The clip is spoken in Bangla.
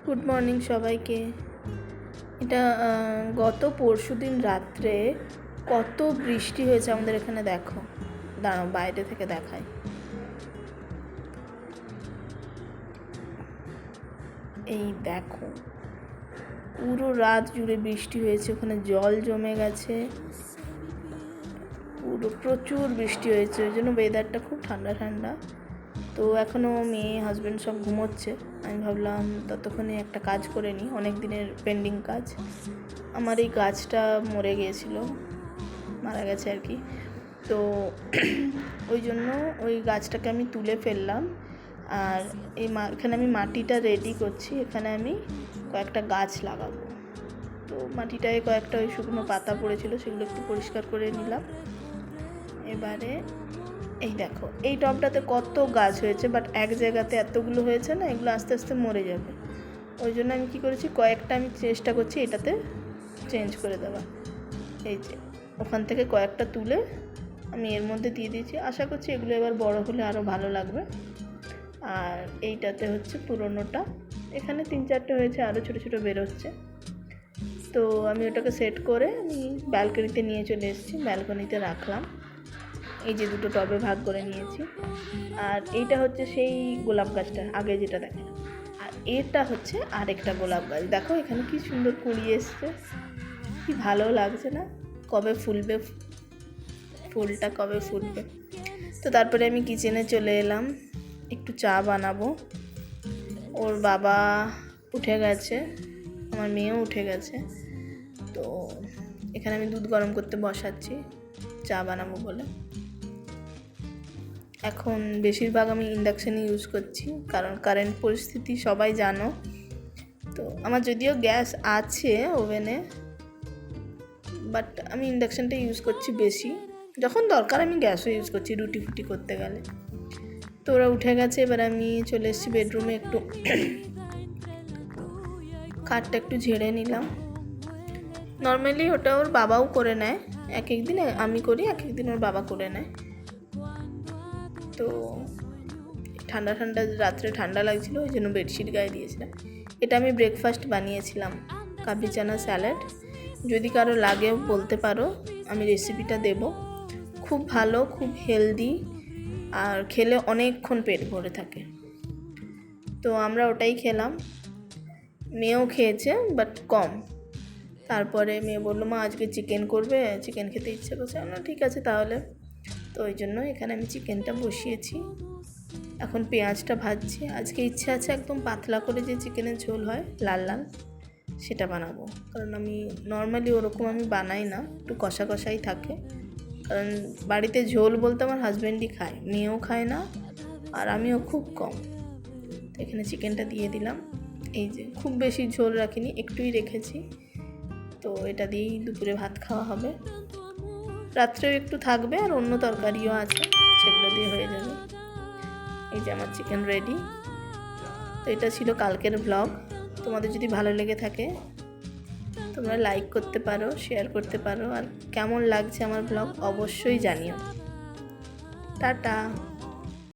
গুড মর্নিং সবাইকে। এটা গত পরশুদিন রাত্রে কত বৃষ্টি হয়েছে আমাদের এখানে, দেখো। দাঁড়াও বাইরে থেকে দেখাই। এই দেখো, পুরো রাত জুড়ে বৃষ্টি হয়েছে, ওখানে জল জমে গেছে, পুরো প্রচুর বৃষ্টি হয়েছে। ওই জন্য ওয়েদারটা খুব ঠান্ডা ঠান্ডা। তো এখনও মেয়ে হাজব্যান্ড সব ঘুমোচ্ছে। আমি ভাবলাম ততক্ষণে একটা কাজ করে নিই, অনেক দিনের পেন্ডিং কাজ। আমার এই গাছটা মরে গিয়েছিল, মারা গেছে আর কি। তো ওই জন্য ওই গাছটাকে আমি তুলে ফেললাম। আর এখানে আমি মাটিটা রেডি করছি, এখানে আমি কয়েকটা গাছ লাগাবো। তো মাটিটায় কয়েকটা ওই শুকনো পাতা পড়েছিল, সেগুলো একটু পরিষ্কার করে নিলাম। এবারে এই দেখো, এই টবটাতে কত গাছ হয়েছে, বাট এক জায়গাতে এতগুলো হয়েছে না, এগুলো আস্তে আস্তে মরে যাবে। ওই জন্য আমি কী করেছি, কয়েকটা আমি চেষ্টা করছি এটাতে চেঞ্জ করে দেওয়া। এই যে ওখান থেকে কয়েকটা তুলে আমি এর মধ্যে দিয়ে দিয়েছি। আশা করছি এগুলো এবার বড় হলে আরও ভালো লাগবে। আর এইটাতে হচ্ছে পুরোনোটা, এখানে 3-4টে হয়েছে, আরও ছোটো ছোটো বেরোচ্ছে। তো আমি ওটাকে সেট করে আমি ব্যালকনিতে নিয়ে চলে এসেছি, ব্যালকনিতে রাখলাম। এই যে দুটো টবে ভাগ করে নিয়েছি। আর এইটা হচ্ছে সেই গোলাপ গাছটা আগে যেটা দেখে, আর এটা হচ্ছে আরেকটা গোলাপ গাছ। দেখো এখানে কি সুন্দর কুড়ি এসছে, কি ভালো লাগছে না? কবে ফুলবে ফুলটা, কবে ফুলবে। তো তারপরে আমি কিচেনে চলে এলাম, একটু চা বানাবো। ওর বাবা উঠে গেছে, আমার মেয়েও উঠে গেছে। তো এখানে আমি দুধ গরম করতে বসাচ্ছি চা বানাবো বলে। এখন বেশিরভাগ আমি ইন্ডাকশানই ইউজ করছি, কারণ কারেন্ট পরিস্থিতি সবাই জানো। তো আমার যদিও গ্যাস আছে ওভেনে, বাট আমি ইন্ডাকশানটা ইউজ করছি বেশি। যখন দরকার আমি গ্যাসও ইউজ করছি রুটি ফুটি করতে গেলে। তো ওরা উঠে গেছে, এবার আমি চলে এসেছি বেডরুমে। একটু খাটটা একটু ঝেড়ে নিলাম। নর্মালি ওটা ওর বাবাও করে নেয়, এক একদিন আমি করি, এক একদিন ওর বাবা করে নেয়। তো ঠান্ডা ঠান্ডা রাত্রে ঠান্ডা লাগছিল, ওই জন্য বেডশিট গায়ে দিয়েছিলাম। এটা আমি ব্রেকফাস্ট বানিয়েছিলাম, কাবলি চানা স্যালাড। যদি কারো লাগে বলতে পারো, আমি রেসিপিটা দেব। খুব ভালো, খুব হেলদি, আর খেলে অনেকক্ষণ পেট ভরে থাকে। তো আমরা ওটাই খেলাম, মেয়েও খেয়েছে বাট কম। তারপরে মেয়ে বললো, মা আজকে চিকেন করবে, চিকেন খেতে ইচ্ছে করছে। আমরা ঠিক আছে তাহলে। তো ওই জন্য এখানে আমি চিকেনটা বসিয়েছি, এখন পেঁয়াজটা ভাজছি। আজকে ইচ্ছে আছে একদম পাতলা করে যে চিকেনের ঝোল হয় লাল লাল, সেটা বানাবো। কারণ আমি নর্মালি ওরকম আমি বানাই না, একটু কষা কষাই থাকে। কারণ বাড়িতে ঝোল বলতে আমার হাজব্যান্ডই খায়, মেয়েও খায় না, আর আমিও খুব কম। তো এখানে চিকেনটা দিয়ে দিলাম। এই যে খুব বেশি ঝোল রাখিনি, একটুই রেখেছি। তো এটা দিয়েই দুপুরে ভাত খাওয়া হবে, রাত্রেও একটু থাকবে, আর অন্য তরকারিও আছে, সেগুলো দিয়ে হয়ে যাবে। এই যে আমার চিকেন রেডি। তো এটা ছিল কালকের ব্লগ। তোমাদের যদি ভালো লেগে থাকে তোমরা লাইক করতে পারো, শেয়ার করতে পারো, আর কেমন লাগছে আমার ব্লগ অবশ্যই জানিও। টাটা।